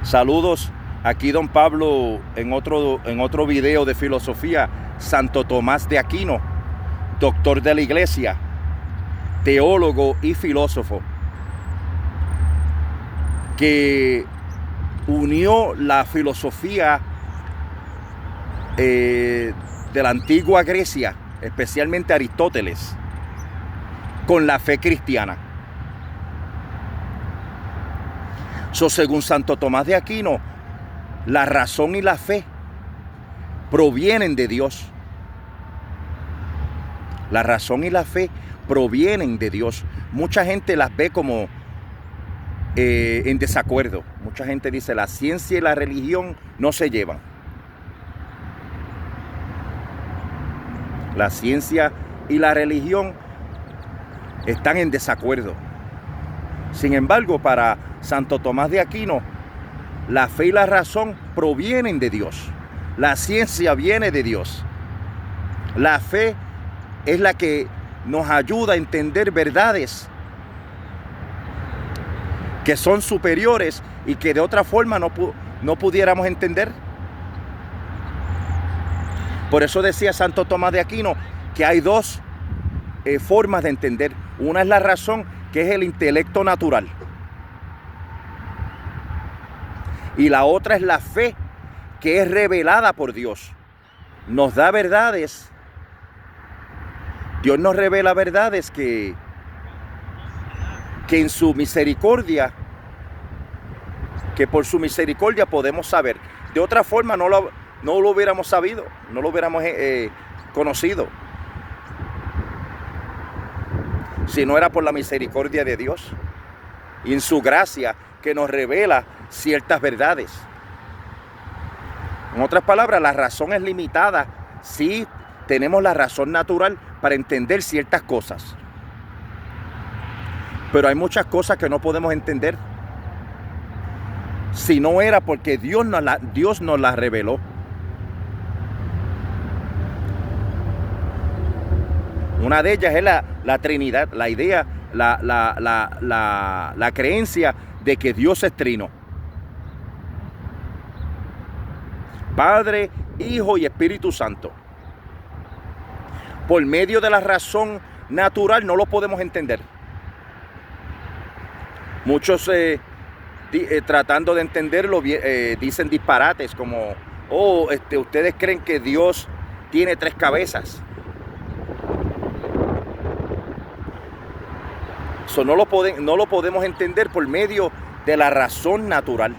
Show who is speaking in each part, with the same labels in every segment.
Speaker 1: Saludos, aquí don Pablo en otro video de filosofía. Santo Tomás de Aquino, doctor de la iglesia, teólogo y filósofo, que unió la filosofía de la antigua Grecia, especialmente Aristóteles, con la fe cristiana. Según Santo Tomás de Aquino, la razón y la fe provienen de Dios. La razón y la fe provienen de Dios. Mucha gente las ve como en desacuerdo. Mucha gente dice la ciencia y la religión no se llevan. La ciencia y la religión están en desacuerdo. Sin embargo, para Santo Tomás de Aquino, la fe y la razón provienen de Dios. La ciencia viene de Dios. La fe es la que nos ayuda a entender verdades que son superiores y que de otra forma no pudiéramos entender. Por eso decía Santo Tomás de Aquino que hay dos formas de entender. Una es la razón, que es el intelecto natural. Y la otra es la fe, que es revelada por Dios. Nos da verdades. Dios nos revela verdades que en su misericordia, que por su misericordia podemos saber. De otra forma no lo hubiéramos sabido, no lo hubiéramos conocido. Si no era por la misericordia de Dios y en su gracia que nos revela ciertas verdades. En otras palabras, la razón es limitada. Sí, tenemos la razón natural para entender ciertas cosas. Pero hay muchas cosas que no podemos entender. Si no era porque Dios nos las reveló. Una de ellas es la Trinidad, la idea, la creencia de que Dios es trino. Padre, Hijo y Espíritu Santo. Por medio de la razón natural no lo podemos entender. Muchos tratando de entenderlo dicen disparates como, ustedes creen que Dios tiene 3 cabezas. Eso no lo podemos entender por medio de la razón natural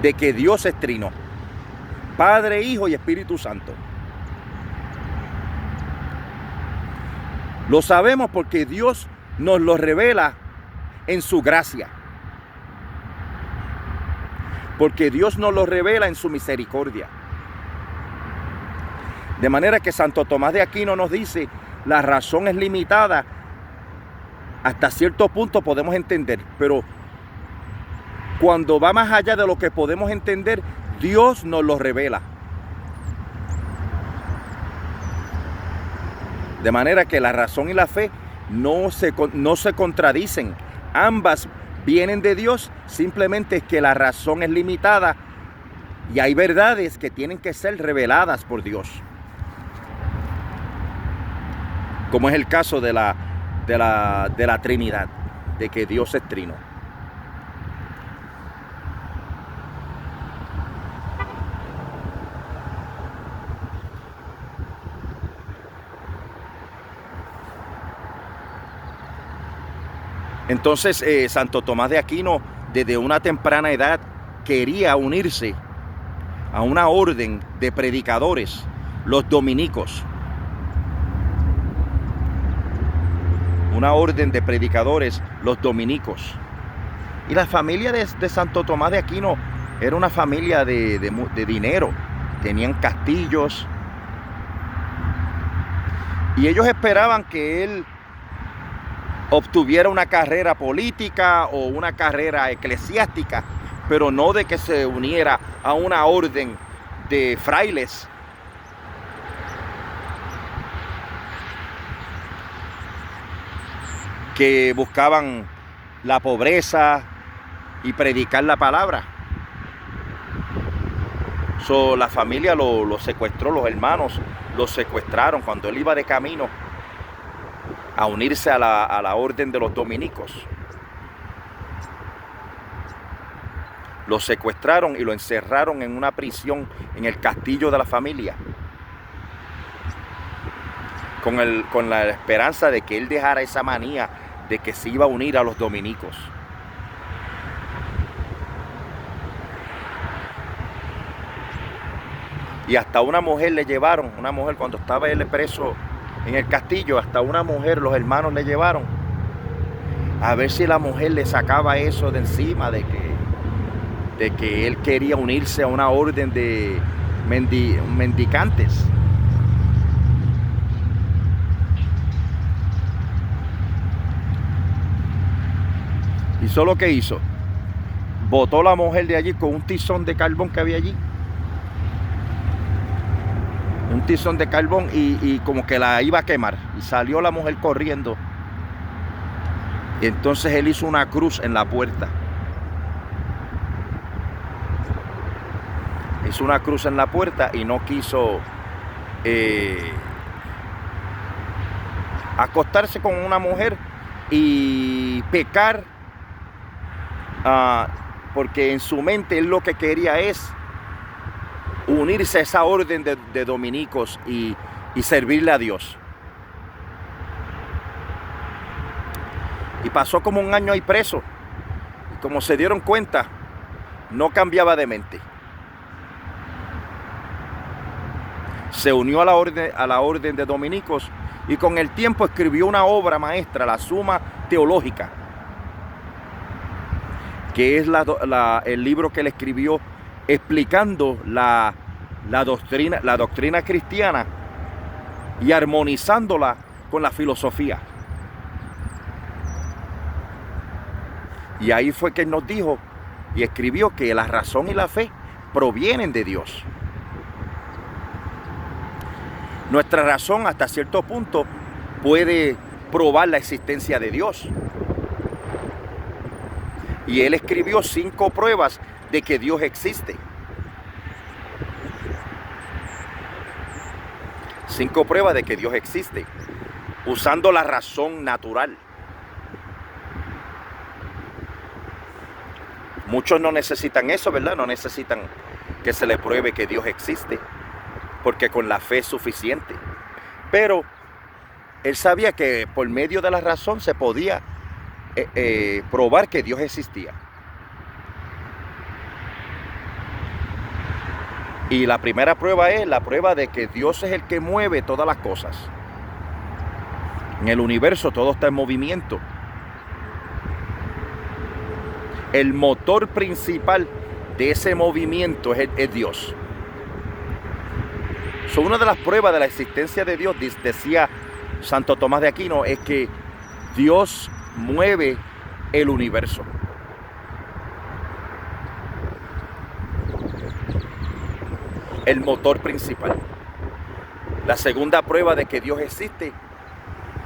Speaker 1: de que Dios es trino, Padre, Hijo y Espíritu Santo. Lo sabemos porque Dios nos lo revela en su gracia. Porque Dios nos lo revela en su misericordia. De manera que Santo Tomás de Aquino nos dice, la razón es limitada. Hasta cierto punto podemos entender, pero cuando va más allá de lo que podemos entender, Dios nos lo revela. De manera que la razón y la fe no se contradicen. Ambas vienen de Dios, simplemente es que la razón es limitada y hay verdades que tienen que ser reveladas por Dios. Como es el caso de la Trinidad, de que Dios es trino. Entonces Santo Tomás de Aquino desde una temprana edad quería unirse a una orden de predicadores, los dominicos. Una orden de predicadores, los dominicos. Y la familia de Santo Tomás de Aquino era una familia de dinero. Tenían castillos. Y ellos esperaban que él obtuviera una carrera política o una carrera eclesiástica, pero no de que se uniera a una orden de frailes. Que buscaban la pobreza, y predicar la palabra. La familia lo secuestró, los hermanos lo secuestraron cuando él iba de camino a unirse a la orden de los dominicos. Lo secuestraron y lo encerraron en una prisión en el castillo de la familia, con la esperanza de que él dejara esa manía de que se iba a unir a los dominicos. Y hasta una mujer le llevaron, una mujer cuando estaba él preso en el castillo, hasta una mujer los hermanos le llevaron a ver si la mujer le sacaba eso de encima, de que él quería unirse a una orden de mendicantes. ¿Y solo qué hizo? Botó la mujer de allí con un tizón de carbón que había allí. Un tizón de carbón y como que la iba a quemar. Y salió la mujer corriendo. Y entonces él hizo una cruz en la puerta. Hizo una cruz en la puerta y no quiso acostarse con una mujer y pecar, porque en su mente él lo que quería es unirse a esa orden de dominicos y servirle a Dios. Y pasó como un año ahí preso. Y como se dieron cuenta, no cambiaba de mente. Se unió a la orden de dominicos y con el tiempo escribió una obra maestra, la Suma Teológica, que es el libro que él escribió explicando la doctrina cristiana y armonizándola con la filosofía. Y ahí fue que él nos dijo y escribió que la razón y la fe provienen de Dios. Nuestra razón hasta cierto punto puede probar la existencia de Dios. Y él escribió 5 pruebas de que Dios existe. 5 pruebas de que Dios existe, usando la razón natural. Muchos no necesitan eso, ¿verdad? No necesitan que se le pruebe que Dios existe, porque con la fe es suficiente. Pero él sabía que por medio de la razón se podía probar que Dios existía. Y la primera prueba es la prueba de que Dios es el que mueve todas las cosas. En el universo todo está en movimiento. El motor principal de ese movimiento es Dios. Una de las pruebas de la existencia de Dios, decía Santo Tomás de Aquino, es que Dios mueve el universo. El motor principal. La segunda prueba de que Dios existe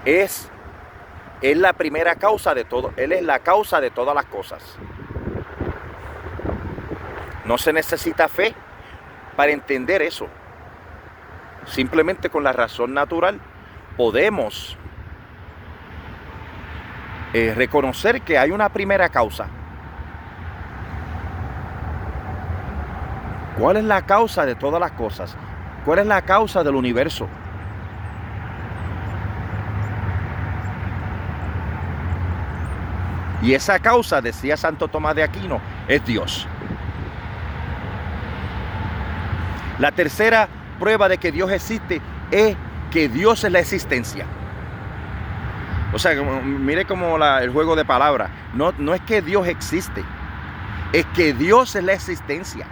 Speaker 1: es la primera causa de todo. Él es la causa de todas las cosas. No se necesita fe para entender eso. Simplemente con la razón natural podemos reconocer que hay una primera causa. ¿Cuál es la causa de todas las cosas? ¿Cuál es la causa del universo? Y esa causa, decía Santo Tomás de Aquino, es Dios. La tercera prueba de que Dios existe es que Dios es la existencia. O sea, mire como el juego de palabras. No es que Dios existe, es que Dios es la existencia.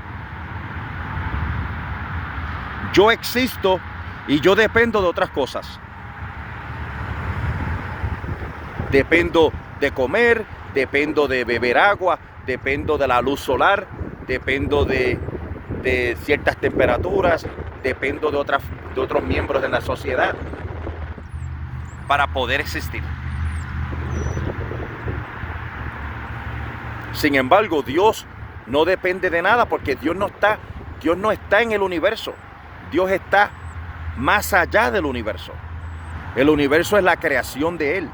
Speaker 1: Yo existo y yo dependo de otras cosas. Dependo de comer, dependo de beber agua, dependo de la luz solar, dependo de ciertas temperaturas, dependo de otros miembros de la sociedad para poder existir. Sin embargo, Dios no depende de nada porque Dios no está en el universo. Dios está más allá del universo. El universo es la creación de Él.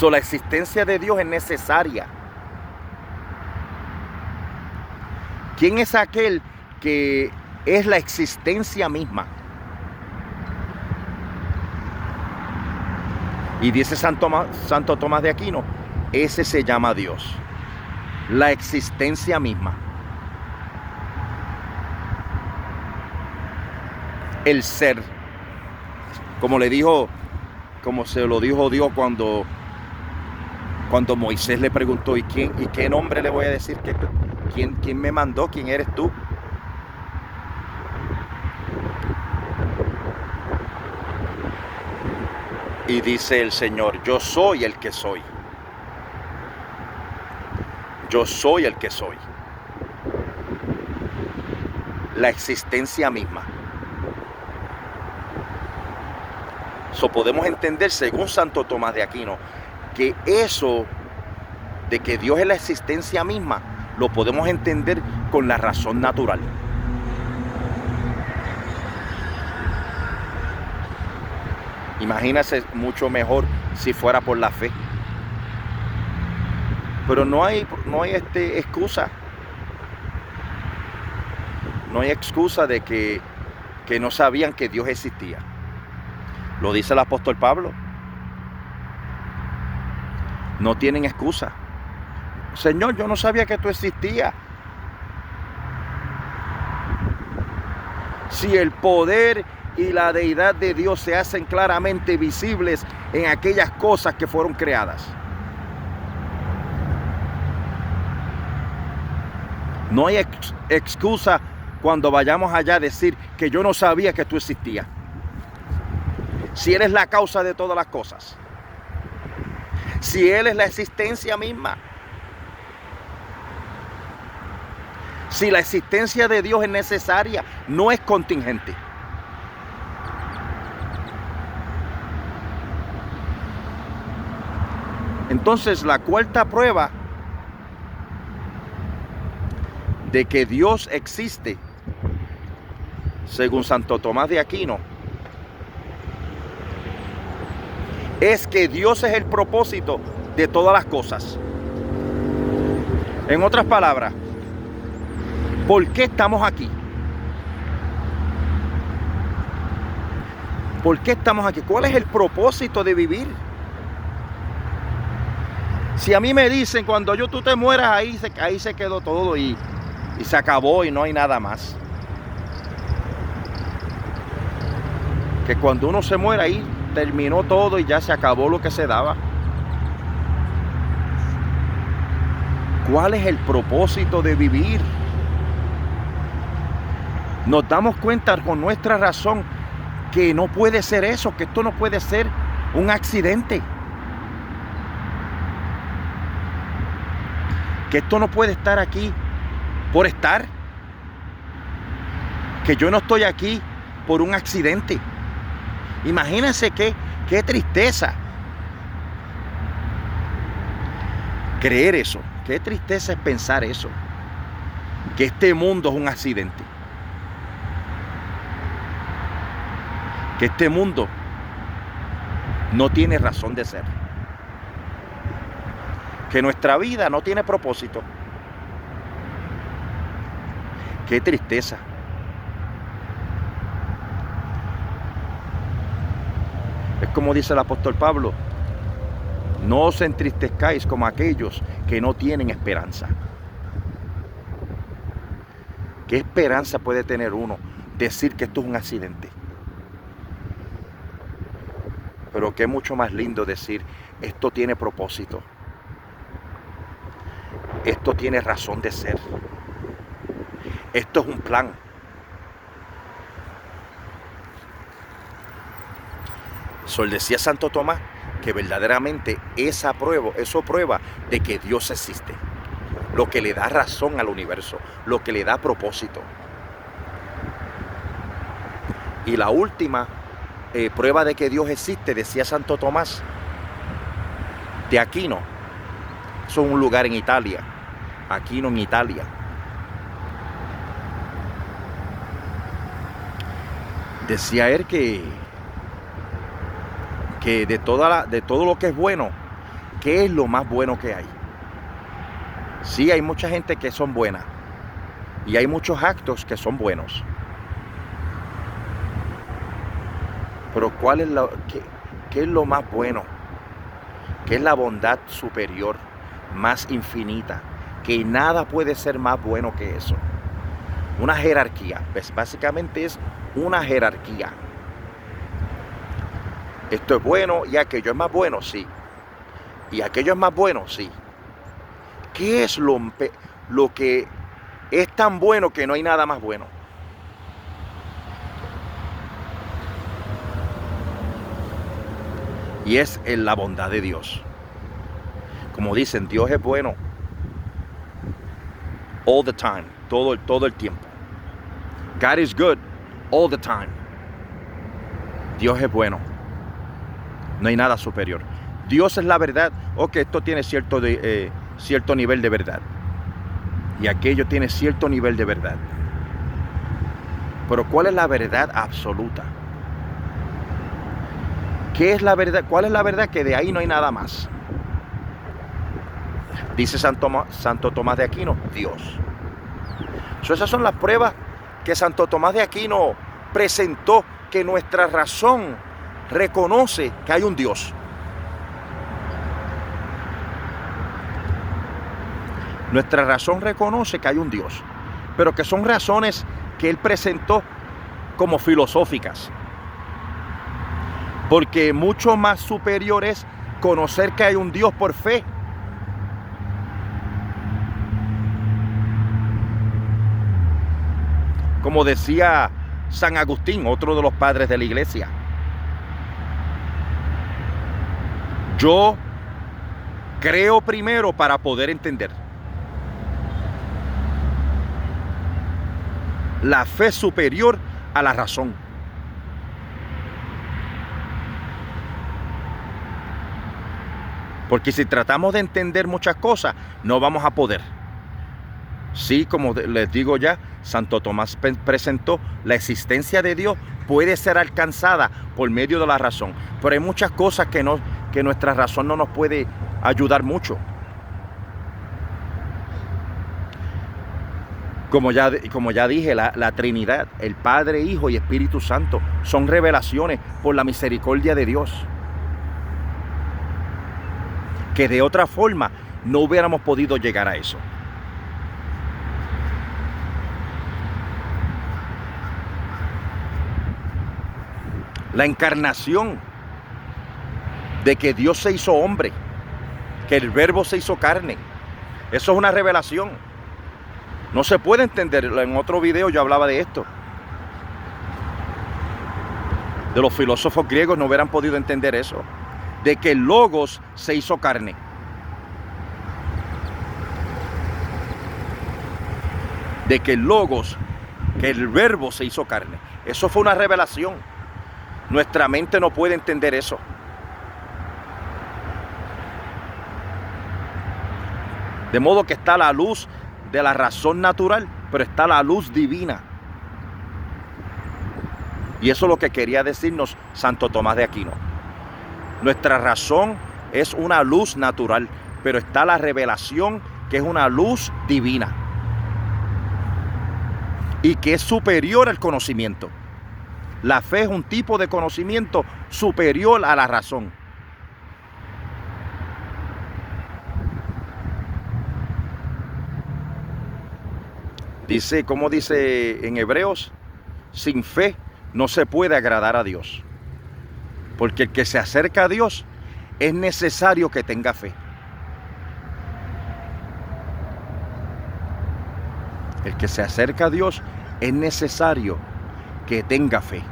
Speaker 1: La existencia de Dios es necesaria. ¿Quién es aquel que es la existencia misma? Y dice Santo Tomás de Aquino, ese se llama Dios, la existencia misma. El ser, como se lo dijo Dios cuando Moisés le preguntó, ¿y qué nombre le voy a decir? ¿Quién me mandó? ¿Quién eres tú? Y dice el Señor, yo soy el que soy. Yo soy el que soy. La existencia misma. Podemos entender, según Santo Tomás de Aquino, que eso de que Dios es la existencia misma, lo podemos entender con la razón natural. Imagínese mucho mejor si fuera por la fe. Pero no hay excusa. No hay excusa de que no sabían que Dios existía. Lo dice el apóstol Pablo. No tienen excusa. Señor, yo no sabía que tú existías. Si el poder y la deidad de Dios se hacen claramente visibles en aquellas cosas que fueron creadas. No hay excusa cuando vayamos allá a decir que yo no sabía que tú existías. Si Él es la causa de todas las cosas. Si Él es la existencia misma. Si la existencia de Dios es necesaria, no es contingente. Entonces, la cuarta prueba de que Dios existe, según Santo Tomás de Aquino, es que Dios es el propósito de todas las cosas. En otras palabras, ¿por qué estamos aquí? ¿Por qué estamos aquí? ¿Cuál es el propósito de vivir? Si a mí me dicen, cuando tú te mueras, ahí se quedó todo y se acabó y no hay nada más. Que cuando uno se muere ahí, terminó todo y ya se acabó lo que se daba. ¿Cuál es el propósito de vivir? Nos damos cuenta con nuestra razón que no puede ser eso, que esto no puede ser un accidente. Que esto no puede estar aquí por estar. Que yo no estoy aquí por un accidente. Imagínense qué tristeza creer eso. Qué tristeza es pensar eso. Que este mundo es un accidente. Que este mundo no tiene razón de ser. Que nuestra vida no tiene propósito. Qué tristeza. Es como dice el apóstol Pablo, no os entristezcáis como aquellos que no tienen esperanza. ¿Qué esperanza puede tener uno decir que esto es un accidente? Pero qué mucho más lindo decir, esto tiene propósito. Esto tiene razón de ser. Esto es un plan. Decía Santo Tomás que verdaderamente eso prueba de que Dios existe. Lo que le da razón al universo, lo que le da propósito. Y la última prueba de que Dios existe, decía Santo Tomás de Aquino, Eso es un lugar en Italia. Aquino en Italia. Decía él que de todo lo que es bueno, ¿qué es lo más bueno que hay? Sí, hay mucha gente que son buenas. Y hay muchos actos que son buenos. Pero ¿qué es lo más bueno? ¿Qué es la bondad superior, más infinita? Que nada puede ser más bueno que eso. Una jerarquía. Pues básicamente es una jerarquía. Esto es bueno y aquello es más bueno, sí. Y aquello es más bueno, sí. ¿Qué es lo que es tan bueno que no hay nada más bueno? Y es en la bondad de Dios. Como dicen, Dios es bueno all the time, todo el tiempo. God is good all the time. Dios es bueno. No hay nada superior. Dios es la verdad. Ok, esto tiene cierto nivel de verdad. Y aquello tiene cierto nivel de verdad. Pero ¿cuál es la verdad absoluta? ¿Qué es la verdad? ¿Cuál es la verdad? Que de ahí no hay nada más. Dice Santo Tomás de Aquino, Dios. Esas son las pruebas que Santo Tomás de Aquino presentó, que nuestra razón reconoce que hay un Dios. Nuestra razón reconoce que hay un Dios, pero que son razones que él presentó como filosóficas. Porque mucho más superior es conocer que hay un Dios por fe. Como decía San Agustín, otro de los padres de la iglesia. Yo creo primero para poder entender. La fe superior a la razón. Porque si tratamos de entender muchas cosas, no vamos a poder. Sí, como les digo ya, Santo Tomás presentó, la existencia de Dios puede ser alcanzada por medio de la razón. Pero hay muchas cosas que nuestra razón no nos puede ayudar mucho. Como ya dije, la Trinidad, el Padre, Hijo y Espíritu Santo, son revelaciones por la misericordia de Dios. Que de otra forma no hubiéramos podido llegar a eso. La encarnación de que Dios se hizo hombre, que el Verbo se hizo carne, eso es una revelación. No se puede entender. En otro video yo hablaba de esto. De los filósofos griegos no hubieran podido entender eso. De que el Logos se hizo carne. De que el Logos, que el Verbo se hizo carne. Eso fue una revelación. Nuestra mente no puede entender eso. De modo que está la luz de la razón natural, pero está la luz divina. Y eso es lo que quería decirnos Santo Tomás de Aquino. Nuestra razón es una luz natural, pero está la revelación, que es una luz divina. Y que es superior al conocimiento. La fe es un tipo de conocimiento superior a la razón. Dice, como dice en Hebreos, sin fe no se puede agradar a Dios. Porque el que se acerca a Dios es necesario que tenga fe. El que se acerca a Dios es necesario que tenga fe.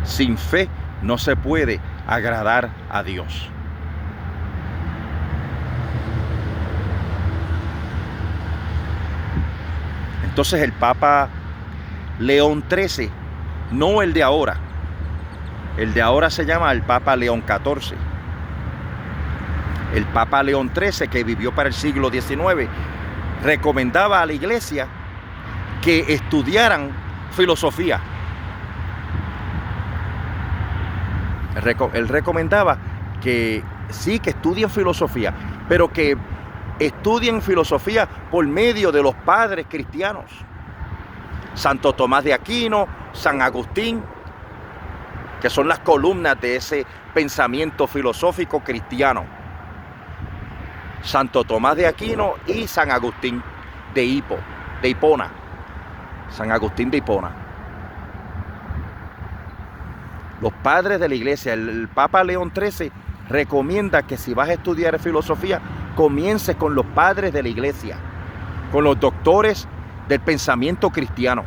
Speaker 1: Sin fe no se puede agradar a Dios. Entonces el Papa León XIII, no el de ahora se llama el Papa León XIV. el Papa León XIII, que vivió para el siglo XIX, recomendaba a la iglesia que estudiaran filosofía. Él recomendaba que sí, que estudien filosofía, pero que estudien filosofía por medio de los padres cristianos. Santo Tomás de Aquino, San Agustín, que son las columnas de ese pensamiento filosófico cristiano. Santo Tomás de Aquino y San Agustín de Hipona. San Agustín de Hipona. Los padres de la iglesia, el Papa León XIII recomienda que si vas a estudiar filosofía, comiences con los padres de la iglesia, con los doctores del pensamiento cristiano.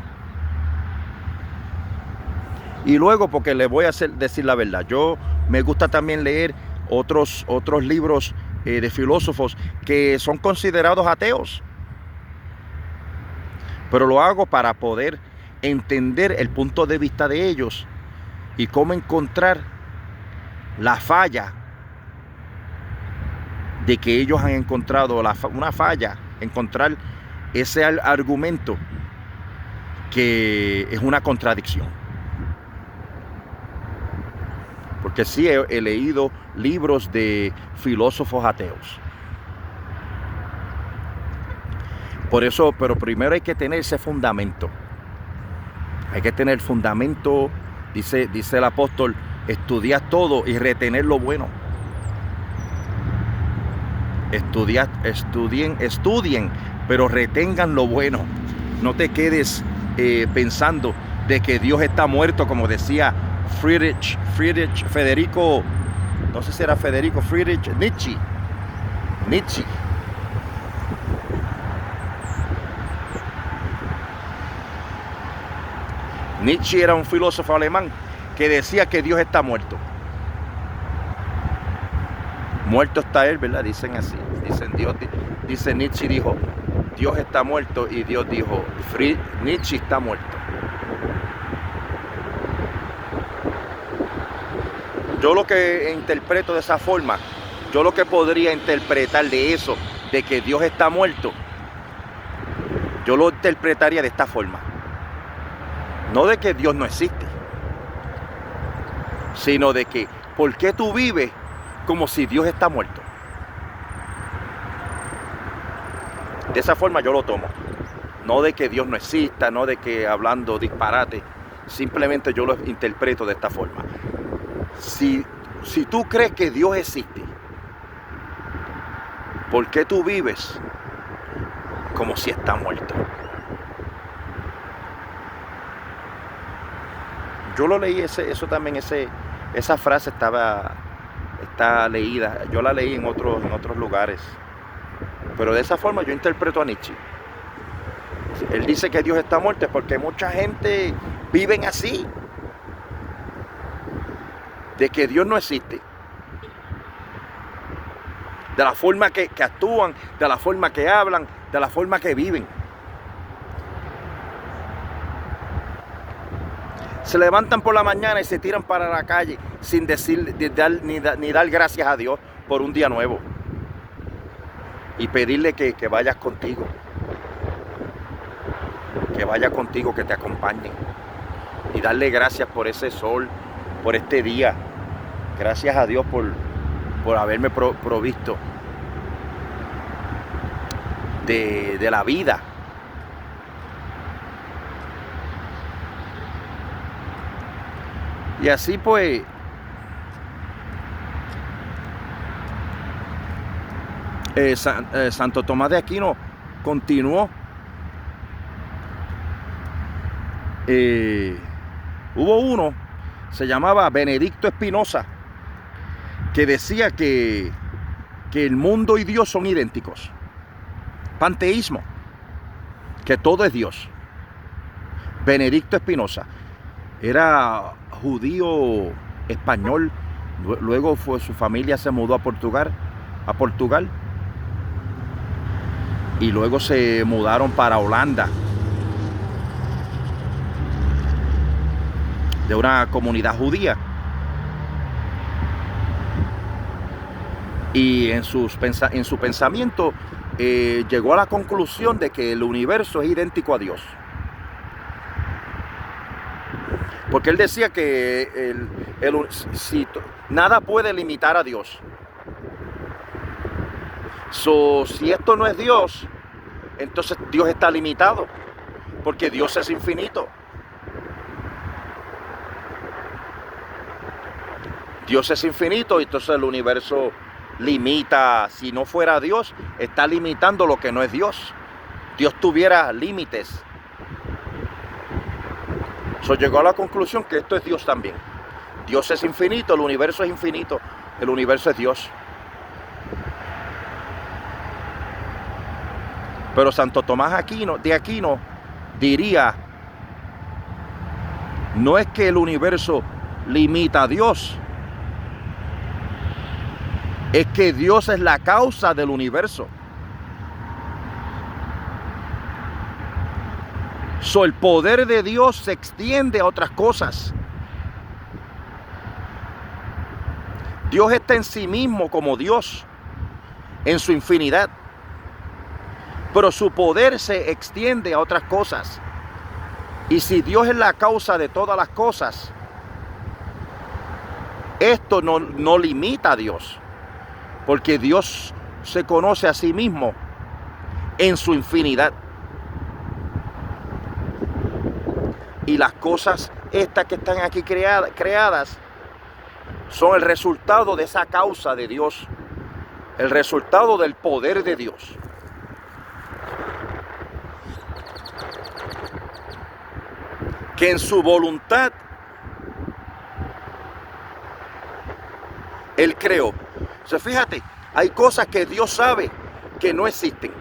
Speaker 1: Y luego, porque le voy a decir la verdad, yo me gusta también leer otros libros de filósofos que son considerados ateos. Pero lo hago para poder entender el punto de vista de ellos y cómo encontrar la falla de que ellos han encontrado, una falla, encontrar ese argumento que es una contradicción. Porque sí he leído libros de filósofos ateos. Por eso, pero primero hay que tener ese fundamento. Hay que tener fundamento, dice el apóstol, estudiad todo y retener lo bueno. Estudien, pero retengan lo bueno. No te quedes pensando de que Dios está muerto, como decía Friedrich Nietzsche. Nietzsche era un filósofo alemán que decía que Dios está muerto. Muerto está él, ¿verdad? Dicen así. Dice Nietzsche dijo, Dios está muerto, y Dios dijo, Nietzsche está muerto. Yo lo que interpreto de esa forma, yo lo que podría interpretar de eso, de que Dios está muerto, yo lo interpretaría de esta forma. No de que Dios no existe, sino de que, ¿por qué tú vives como si Dios está muerto? De esa forma yo lo tomo. No de que Dios no exista, no de que hablando disparate, simplemente yo lo interpreto de esta forma. Si tú crees que Dios existe, ¿por qué tú vives como si está muerto? Yo lo leí, esa frase está leída, yo la leí en otros lugares. Pero de esa forma yo interpreto a Nietzsche. Él dice que Dios está muerto porque mucha gente vive así, de que Dios no existe. De la forma que actúan, de la forma que hablan, de la forma que viven. Se levantan por la mañana y se tiran para la calle sin ni dar gracias a Dios por un día nuevo. Y pedirle que vayas contigo. Que vaya contigo, que te acompañe. Y darle gracias por ese sol, por este día. Gracias a Dios por haberme provisto de la vida. Y así pues, Santo Tomás de Aquino continuó. Hubo uno, se llamaba Benedicto Espinosa, que decía que el mundo y Dios son idénticos. Panteísmo, que todo es Dios. Benedicto Espinosa era judío español, luego su familia se mudó a Portugal, y luego se mudaron para Holanda, de una comunidad judía. Y en su pensamiento llegó a la conclusión de que el universo es idéntico a Dios. Porque él decía que nada puede limitar a Dios. Si esto no es Dios, entonces Dios está limitado, porque Dios es infinito. Dios es infinito y entonces el universo limita. Si no fuera Dios, está limitando lo que no es Dios. Dios tuviera límites. Llegó a la conclusión que esto es Dios también. Dios es infinito, el universo es infinito, el universo es Dios. Pero Santo Tomás de Aquino diría, no es que el universo limita a Dios, es que Dios es la causa del universo. El poder de Dios se extiende a otras cosas. Dios está en sí mismo como Dios, en su infinidad. Pero su poder se extiende a otras cosas. Y si Dios es la causa de todas las cosas, esto no limita a Dios. Porque Dios se conoce a sí mismo en su infinidad. Y las cosas estas que están aquí creadas son el resultado de esa causa de Dios. El resultado del poder de Dios. Que en su voluntad Él creó. Fíjate, hay cosas que Dios sabe que no existen.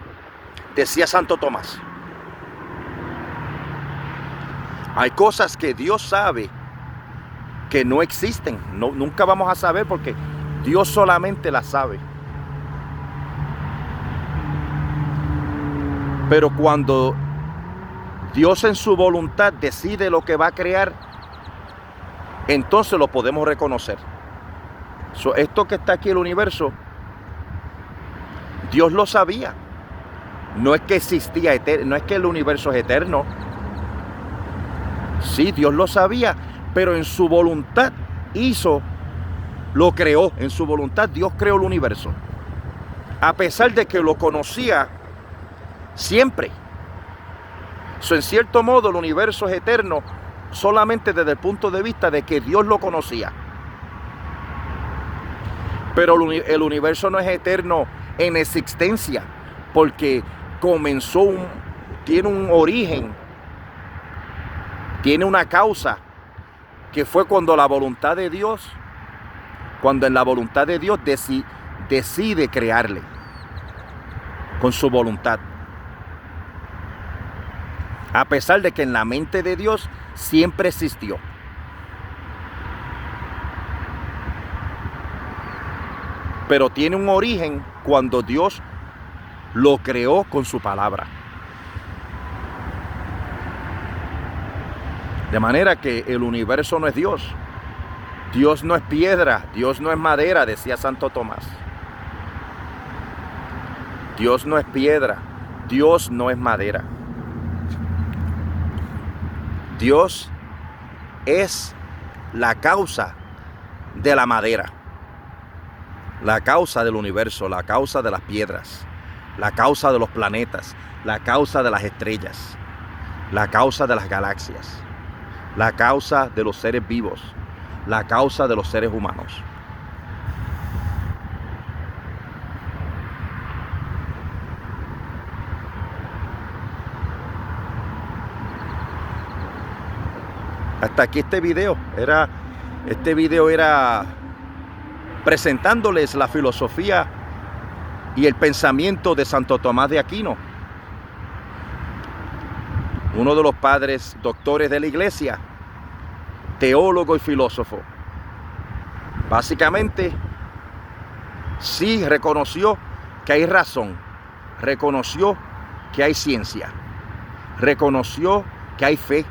Speaker 1: Decía Santo Tomás. Hay cosas que Dios sabe que no existen. Nunca vamos a saber porque Dios solamente las sabe. Pero cuando Dios en su voluntad decide lo que va a crear, entonces lo podemos reconocer. Esto que está aquí, el universo, Dios lo sabía. No es que existía, no es que el universo es eterno. Sí, Dios lo sabía, pero en su voluntad lo creó. En su voluntad Dios creó el universo. A pesar de que lo conocía siempre. En cierto modo el universo es eterno solamente desde el punto de vista de que Dios lo conocía. Pero el universo no es eterno en existencia, porque tiene un origen, tiene una causa, que fue cuando en la voluntad de Dios decide crearle con su voluntad. A pesar de que en la mente de Dios siempre existió. Pero tiene un origen cuando Dios lo creó con su palabra. De manera que el universo no es Dios. Dios no es piedra, Dios no es madera, decía Santo Tomás. Dios no es piedra, Dios no es madera. Dios es la causa de la madera, la causa del universo, la causa de las piedras, la causa de los planetas, la causa de las estrellas, la causa de las galaxias, la causa de los seres vivos, la causa de los seres humanos. Hasta aquí este video era presentándoles la filosofía y el pensamiento de Santo Tomás de Aquino, uno de los padres doctores de la iglesia, teólogo y filósofo. Básicamente, sí reconoció que hay razón, reconoció que hay ciencia, reconoció que hay fe,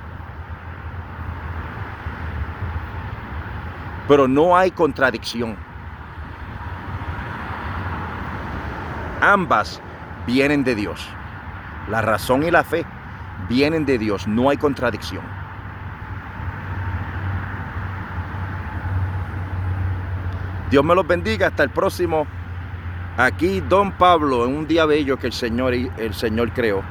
Speaker 1: pero no hay contradicción. ambas vienen de Dios. La razón y la fe vienen de Dios, no hay contradicción. Dios me los bendiga, hasta el próximo. Aquí Don Pablo, en un día bello que el Señor creó.